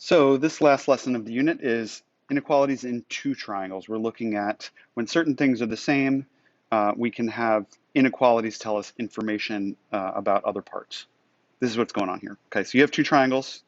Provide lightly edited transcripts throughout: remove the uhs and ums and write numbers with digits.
So this last lesson of the unit is inequalities in two triangles. We're looking at when certain things are the same, we can have inequalities tell us information about other parts. This is what's going on here. Okay, so you have two triangles,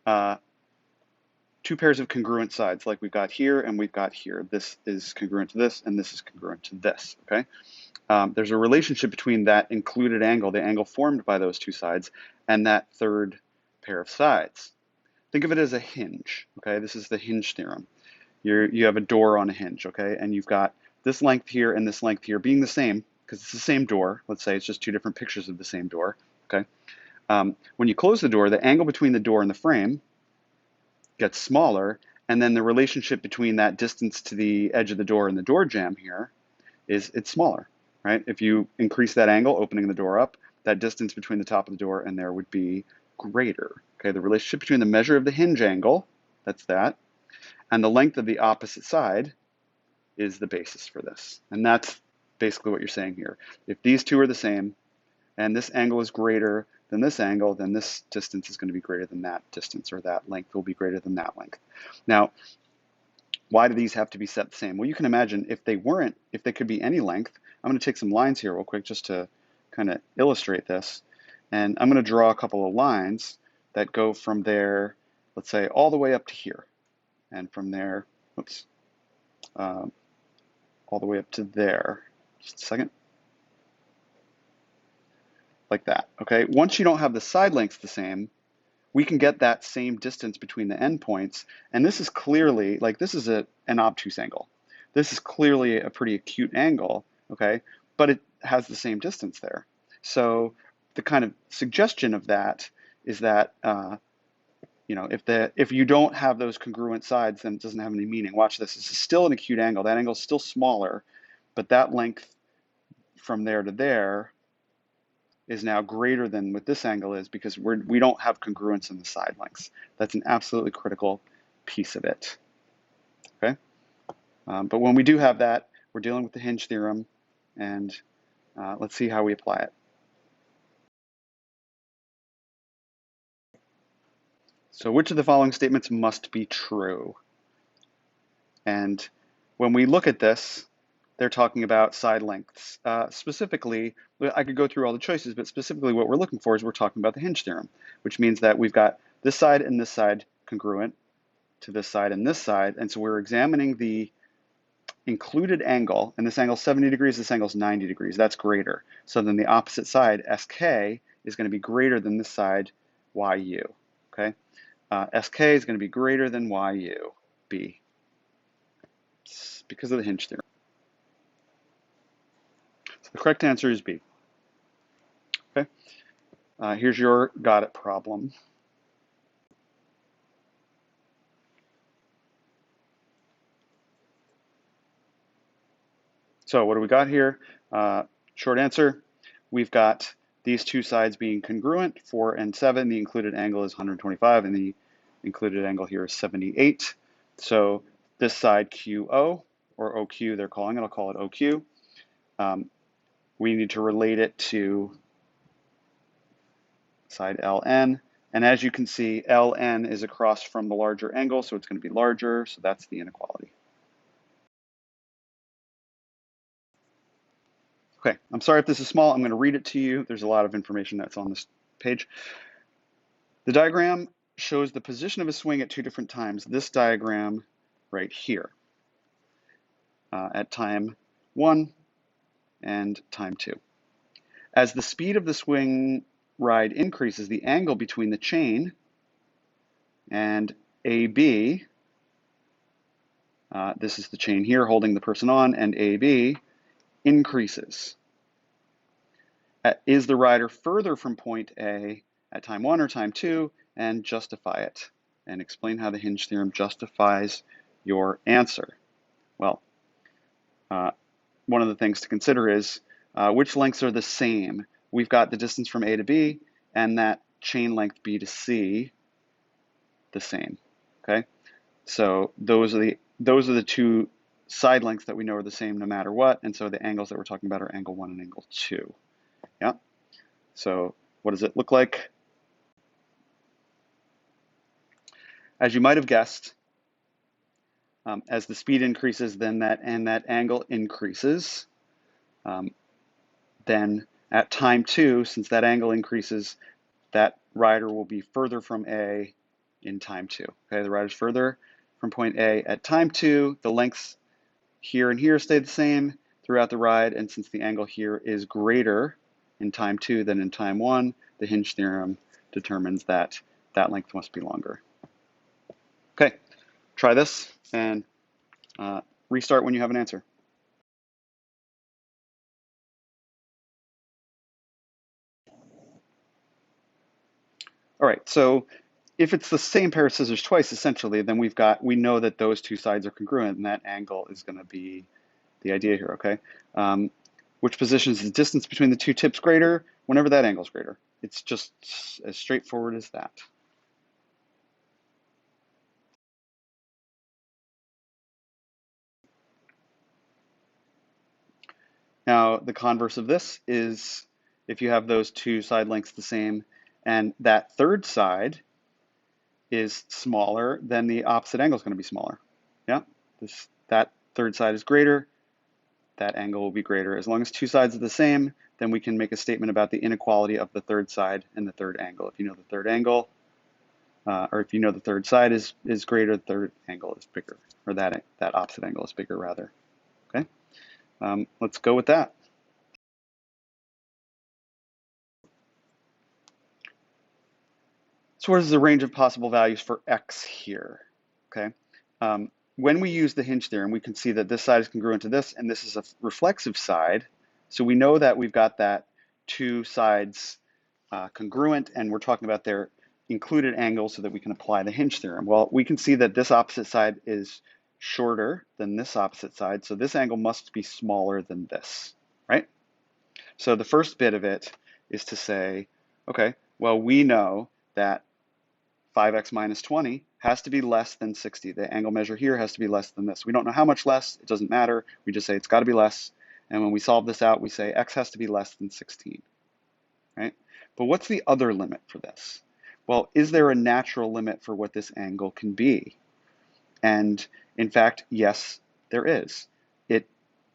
two pairs of congruent sides like we've got here and we've got here. This is congruent to this and this is congruent to this, okay? There's a relationship between that included angle, the angle formed by those two sides, and that third pair of sides. Think of it as a hinge, okay? This is the hinge theorem. You have a door on a hinge, okay? And you've got this length here and this length here being the same, because it's the same door. Let's say it's just two different pictures of the same door, okay? When you close the door, the angle between the door and the frame gets smaller, and then the relationship between that distance to the edge of the door and the door jamb here is it's smaller, right? If you increase that angle, opening the door up, that distance between the top of the door and there would be greater. Okay, the relationship between the measure of the hinge angle, that's that, and the length of the opposite side is the basis for this. And that's basically what you're saying here. If these two are the same and this angle is greater than this angle, then this distance is going to be greater than that distance, or that length will be greater than that length. Now, why do these have to be set the same? Well, you can imagine if they weren't, if they could be any length, I'm going to take some lines here real quick just to kind of illustrate this. And I'm going to draw a couple of lines that go from there, let's say, all the way up to here. And from there, oops, all the way up to there. Just a second. Like that, okay? Once you don't have the side lengths the same, we can get that same distance between the endpoints. And this is clearly, like this is an obtuse angle. This is clearly a pretty acute angle, okay? But it has the same distance there. So the kind of suggestion of that is that, you know, if you don't have those congruent sides, then it doesn't have any meaning. Watch this. This is still an acute angle. That angle is still smaller, but that length from there to there is now greater than what this angle is because we don't have congruence in the side lengths. That's an absolutely critical piece of it. Okay, but when we do have that, we're dealing with the hinge theorem, and let's see how we apply it. So which of the following statements must be true? And when we look at this, they're talking about side lengths. Specifically, I could go through all the choices, but specifically what we're looking for is we're talking about the hinge theorem, which means that we've got this side and this side congruent to this side and this side. And so we're examining the included angle, and this angle is 70 degrees, this angle is 90 degrees. That's greater. So then the opposite side, SK, is going to be greater than this side, YU. Okay? SK is going to be greater than YU, B. It's because of the hinge theorem. So the correct answer is B. Okay, here's your got it problem. So what do we got here? Short answer, we've got these two sides being congruent, 4 and 7. The included angle is 125 and the included angle here is 78. So this side QO, or OQ they're calling it, I'll call it OQ. We need to relate it to side LN. And as you can see, LN is across from the larger angle, so it's going to be larger, so that's the inequality. Okay, I'm sorry if this is small. I'm going to read it to you. There's a lot of information that's on this page. The diagram shows the position of a swing at two different times. This diagram right here at time 1 and time 2. As the speed of the swing ride increases, the angle between the chain and AB, this is the chain here holding the person on, and AB increases. Is the rider further from point A at time 1 or time 2? And justify it. And explain how the hinge theorem justifies your answer. Well, one of the things to consider is which lengths are the same. We've got the distance from A to B and that chain length B to C the same. Okay, so those are the two side lengths that we know are the same no matter what, and so the angles that we're talking about are angle 1 and angle 2. Yeah. So what does it look like? As you might have guessed, as the speed increases, then that angle increases. Then at time 2, since that angle increases, that rider will be further from A in time 2. Okay, the rider's further from point A at time 2. The lengths here and here stay the same throughout the ride, and since the angle here is greater in time 2 than in time 1, the hinge theorem determines that that length must be longer. Okay, try this and restart when you have an answer. All right, so if it's the same pair of scissors twice, essentially, then we know that those two sides are congruent, and that angle is going to be the idea here, okay? Which position is the distance between the two tips greater? Whenever that angle is greater. It's just as straightforward as that. Now, the converse of this is if you have those two side lengths the same, and that third side is smaller, then the opposite angle is going to be smaller. Yeah, that third side is greater, that angle will be greater. As long as two sides are the same, then we can make a statement about the inequality of the third side and the third angle. If you know the third angle, or if you know the third side is greater, the third angle is bigger, or that opposite angle is bigger rather. Okay, let's go with that. So what is the range of possible values for x here? Okay, when we use the hinge theorem, we can see that this side is congruent to this, and this is a reflexive side. So we know that we've got that two sides congruent, and we're talking about their included angles so that we can apply the hinge theorem. Well, we can see that this opposite side is shorter than this opposite side, so this angle must be smaller than this, right? So the first bit of it is to say, okay, well, we know that 5x minus 20 has to be less than 60. The angle measure here has to be less than this. We don't know how much less. It doesn't matter. We just say it's got to be less. And when we solve this out, we say x has to be less than 16, right? But what's the other limit for this? Well, is there a natural limit for what this angle can be? And in fact, yes, there is. It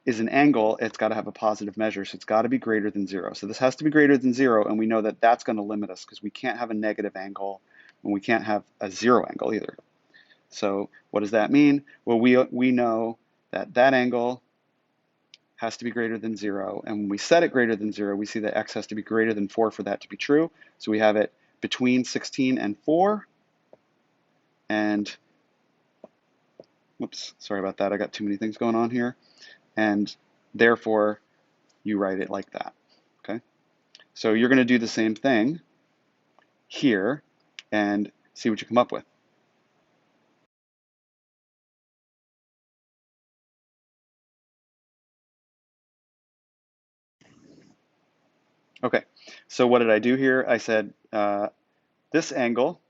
is an angle. It's got to have a positive measure, so it's got to be greater than 0. So this has to be greater than 0, and we know that that's going to limit us because we can't have a negative angle and we can't have a 0 angle either. So what does that mean? Well, we know that that angle has to be greater than 0, and when we set it greater than 0, we see that x has to be greater than 4 for that to be true. So we have it between 16 and 4, and whoops, sorry about that. I got too many things going on here, and therefore you write it like that. Okay, so you're going to do the same thing here and see what you come up with. Okay, so what did I do here? I said this angle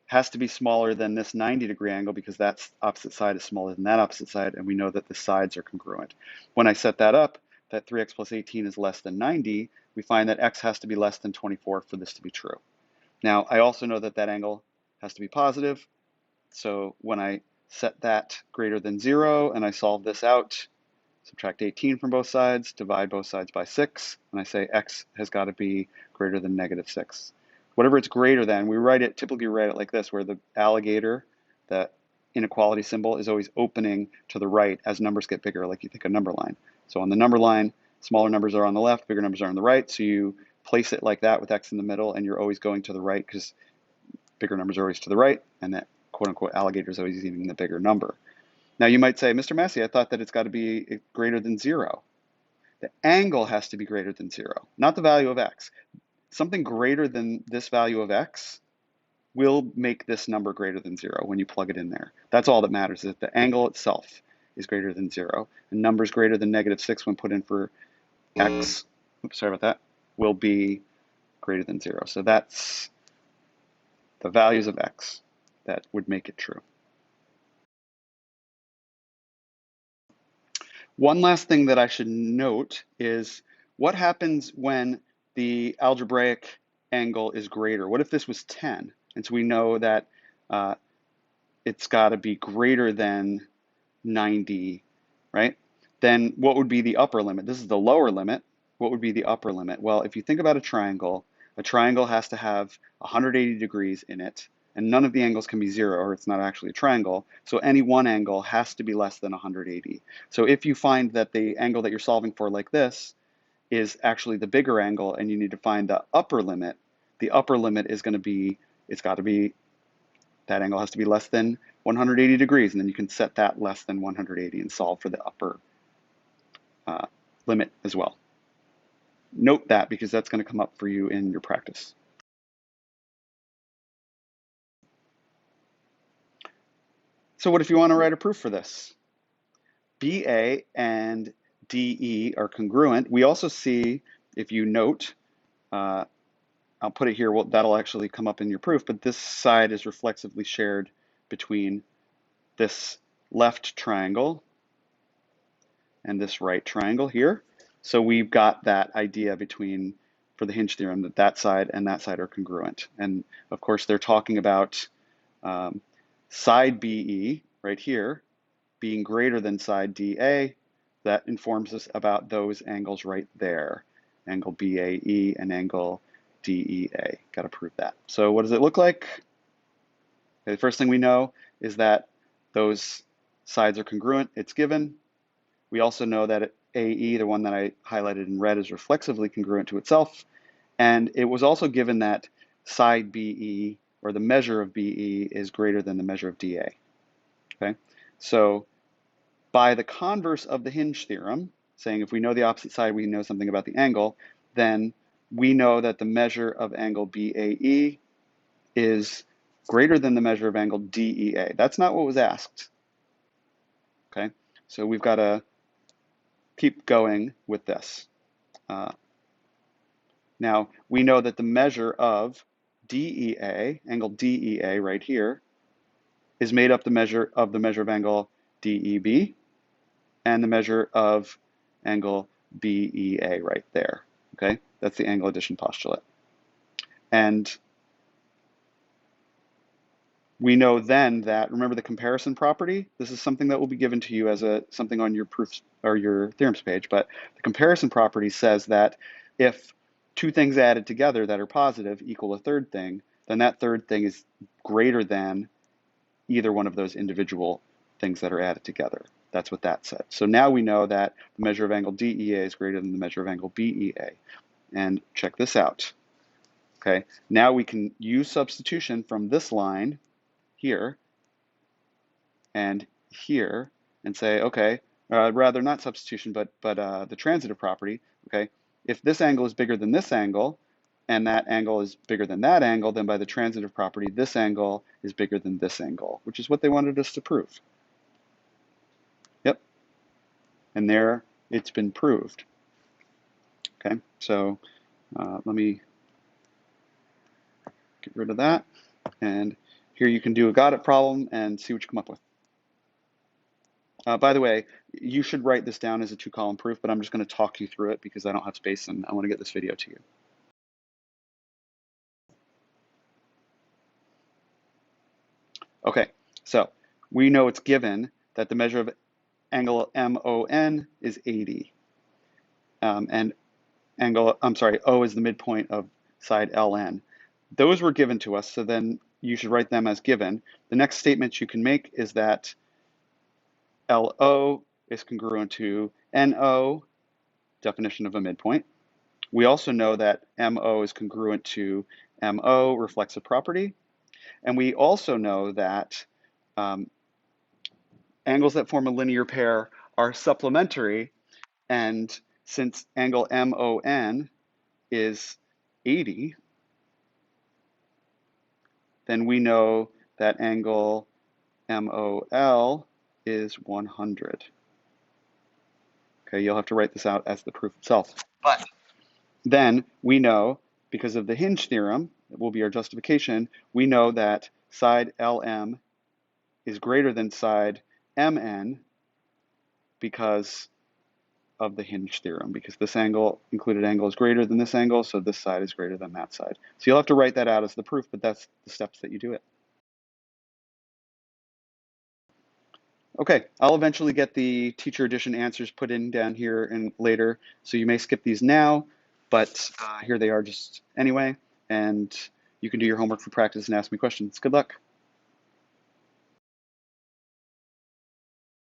has to be smaller than this 90-degree angle because that opposite side is smaller than that opposite side, and we know that the sides are congruent. When I set that up, that 3x plus 18 is less than 90, we find that x has to be less than 24 for this to be true. Now, I also know that that angle has to be positive, so when I set that greater than 0 and I solve this out, subtract 18 from both sides, divide both sides by 6, and I say x has got to be greater than negative 6. Whatever it's greater than, typically write it like this, where the alligator, the inequality symbol, is always opening to the right as numbers get bigger, like you think a number line. So on the number line, smaller numbers are on the left, bigger numbers are on the right, so you place it like that with x in the middle, and you're always going to the right because bigger numbers are always to the right, and that quote-unquote alligator is always eating the bigger number. Now you might say, Mr. Massey, I thought that it's got to be greater than 0. The angle has to be greater than 0, not the value of x. Something greater than this value of x will make this number greater than 0 when you plug it in there. That's all that matters, is that the angle itself is greater than 0. And numbers greater than negative 6 when put in for x, oops, sorry about that, will be greater than 0. So that's the values of x that would make it true. One last thing that I should note is what happens when the algebraic angle is greater? What if this was 10? And so we know that it's got to be greater than 90, right? Then what would be the upper limit? This is the lower limit. What would be the upper limit? Well, if you think about a triangle has to have 180 degrees in it, and none of the angles can be zero, or it's not actually a triangle. So any one angle has to be less than 180. So if you find that the angle that you're solving for, like this, is actually the bigger angle, and you need to find the upper limit is going to be, it's got to be, that angle has to be less than 180 degrees, and then you can set that less than 180 and solve for the upper uh, limit as well. Note that because that's going to come up for you in your practice. So what if you want to write a proof for this? BA and DE are congruent. We also see, if you note, I'll put it here, well, that'll actually come up in your proof, but this side is reflexively shared between this left triangle and this right triangle here. So we've got that idea between, for the hinge theorem, that that side and that side are congruent. And of course, they're talking about side BE right here being greater than side DA. That informs us about those angles right there, angle BAE and angle DEA. Got to prove that. So what does it look like? Okay, the first thing we know is that those sides are congruent. It's given. We also know that AE, the one that I highlighted in red, is reflexively congruent to itself. And it was also given that side BE, or the measure of BE, is greater than the measure of DA. Okay, so by the converse of the hinge theorem, saying if we know the opposite side, we know something about the angle, then we know that the measure of angle BAE is greater than the measure of angle DEA. That's not what was asked. Okay, so we've got to keep going with this. Now, we know that the measure of DEA, angle DEA right here, is made up the measure of angle DEB and the measure of angle BEA right there. Okay, that's the angle addition postulate. And we know then that, remember the comparison property? This is something that will be given to you as something on your proofs or your theorems page, but the comparison property says that if two things added together that are positive equal a third thing, then that third thing is greater than either one of those individual things that are added together. That's what that said. So now we know that the measure of angle DEA is greater than the measure of angle BEA. And check this out. Okay, now we can use substitution from this line here and here and say, okay, rather not substitution, but the transitive property, okay, if this angle is bigger than this angle and that angle is bigger than that angle, then by the transitive property, this angle is bigger than this angle, which is what they wanted us to prove. Yep, and there it's been proved. Okay, so let me get rid of that, and here you can do a got it problem and see what you come up with. By the way, you should write this down as a 2-column proof, but I'm just going to talk you through it because I don't have space and I want to get this video to you. Okay, so we know it's given that the measure of angle MON is 80. And O is the midpoint of side LN. Those were given to us, so then you should write them as given. The next statement you can make is that LO is congruent to NO, definition of a midpoint. We also know that MO is congruent to MO, reflexive property. And we also know that angles that form a linear pair are supplementary. And since angle MON is 80, then we know that angle MOL is 100. Okay, you'll have to write this out as the proof itself. But then we know, because of the hinge theorem, it will be our justification, we know that side LM is greater than side MN because of the hinge theorem, because this included angle is greater than this angle, so this side is greater than that side. So you'll have to write that out as the proof, but that's the steps that you do it. Okay, I'll eventually get the teacher edition answers put in down here and later, so you may skip these now, but here they are just anyway, and you can do your homework for practice and ask me questions. Good luck.